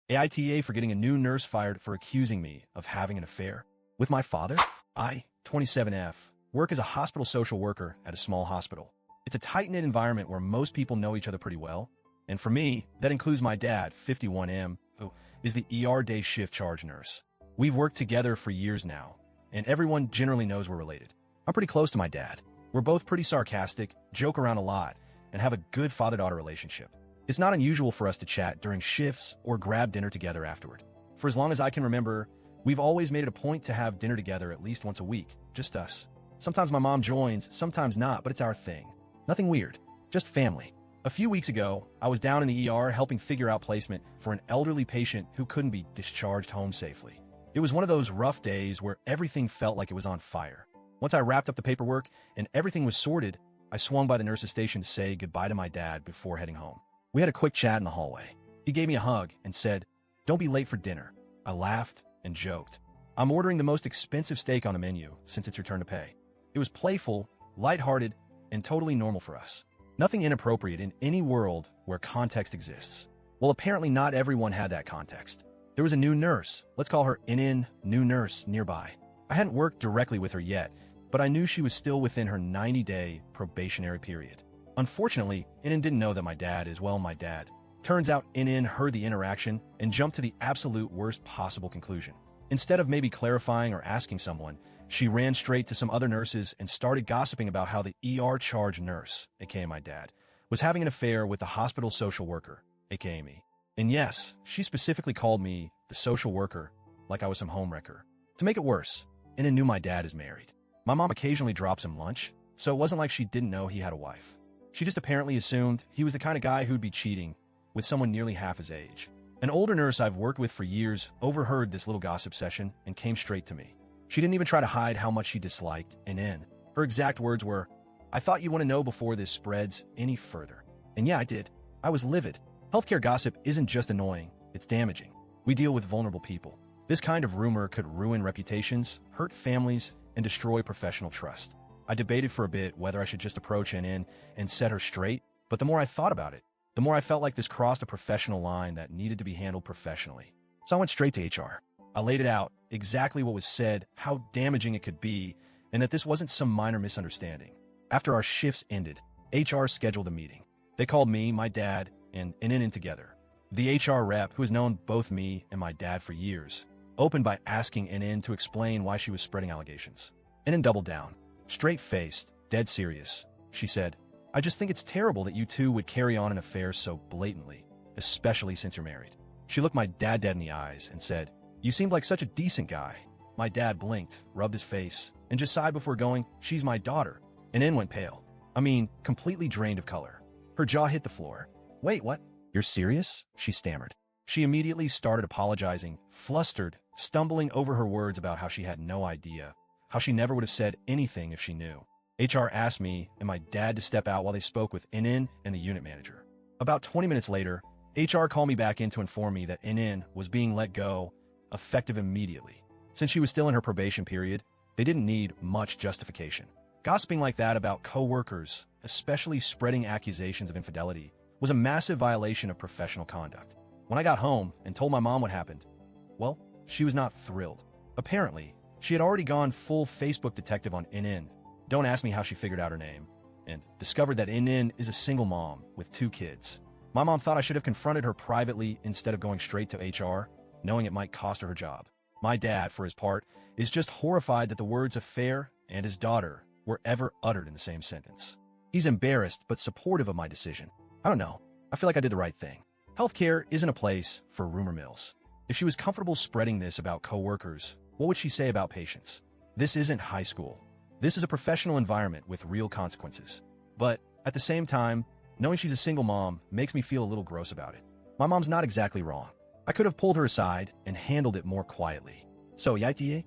AITA for getting a new nurse fired for accusing me of having an affair with my father. I, 27F, work as a hospital social worker at a small hospital. It's a tight-knit environment where most people know each other pretty well. And for me, that includes my dad, 51M, who is the ER day shift charge nurse. We've worked together for years now, and everyone generally knows we're related. I'm pretty close to my dad. We're both pretty sarcastic, joke around a lot, and have a good father-daughter relationship. It's not unusual for us to chat during shifts or grab dinner together afterward. For as long as I can remember, we've always made it a point to have dinner together at least once a week, just us. Sometimes my mom joins, sometimes not, but it's our thing. Nothing weird, just family. A few weeks ago, I was down in the ER helping figure out placement for an elderly patient who couldn't be discharged home safely. It was one of those rough days where everything felt like it was on fire. Once I wrapped up the paperwork and everything was sorted, I swung by the nurse's station to say goodbye to my dad before heading home. We had a quick chat in the hallway. He gave me a hug and said, "Don't be late for dinner." I laughed and joked. I'm ordering the most expensive steak on the menu since it's your turn to pay. It was playful, lighthearted, and totally normal for us. Nothing inappropriate in any world where context exists. Well, apparently not everyone had that context. There was a new nurse, let's call her new nurse, nearby. I hadn't worked directly with her yet, but I knew she was still within her 90-day probationary period. Unfortunately, Inin didn't know that my dad is, well, my dad. Turns out Inin heard the interaction and jumped to the absolute worst possible conclusion. Instead of maybe clarifying or asking someone, she ran straight to some other nurses and started gossiping about how the ER charge nurse, aka my dad, was having an affair with the hospital social worker, aka me. And yes, she specifically called me the social worker, like I was some homewrecker. To make it worse, Inin knew my dad is married. My mom occasionally drops him lunch, so it wasn't like she didn't know he had a wife. She just apparently assumed he was the kind of guy who'd be cheating with someone nearly half his age. An older nurse I've worked with for years overheard this little gossip session and came straight to me. She didn't even try to hide how much she disliked Inin. Her exact words were, "I thought you want to know before this spreads any further." And yeah, I did. I was livid. Healthcare gossip isn't just annoying, it's damaging. We deal with vulnerable people. This kind of rumor could ruin reputations, hurt families, and destroy professional trust. I debated for a bit whether I should just approach Inin and set her straight, but the more I thought about it, the more I felt like this crossed a professional line that needed to be handled professionally. So I went straight to HR. I laid it out, exactly what was said, how damaging it could be, and that this wasn't some minor misunderstanding. After our shifts ended, HR scheduled a meeting. They called me, my dad, and Inin together. The HR rep, who has known both me and my dad for years, opened by asking Inin to explain why she was spreading allegations. Inin doubled down. Straight-faced, dead serious. She said, "I just think it's terrible that you two would carry on an affair so blatantly, especially since you're married." She looked my dad dead in the eyes and said, "You seemed like such a decent guy." My dad blinked, rubbed his face, and just sighed before going, "She's my daughter." And Inin went pale. I mean, completely drained of color. Her jaw hit the floor. "Wait, what? You're serious?" she stammered. She immediately started apologizing, flustered, stumbling over her words about how she had no idea, how she never would have said anything if she knew. HR asked me and my dad to step out while they spoke with Inin and the unit manager. About 20 minutes later, HR called me back in to inform me that Inin was being let go, effective immediately. Since she was still in her probation period, they didn't need much justification. Gossiping like that about co-workers, especially spreading accusations of infidelity, was a massive violation of professional conduct. When I got home and told my mom what happened, well, she was not thrilled. Apparently, she had already gone full Facebook detective on Inin. Don't ask me how she figured out her name. And discovered that Inin is a single mom with 2 kids. My mom thought I should have confronted her privately instead of going straight to HR, knowing it might cost her her job. My dad, for his part, is just horrified that the words affair and his daughter were ever uttered in the same sentence. He's embarrassed but supportive of my decision. I don't know. I feel like I did the right thing. Healthcare isn't a place for rumor mills. If she was comfortable spreading this about coworkers, what would she say about patients? This isn't high school. This is a professional environment with real consequences. But at the same time, knowing she's a single mom makes me feel a little gross about it. My mom's not exactly wrong. I could have pulled her aside and handled it more quietly. So, AITA,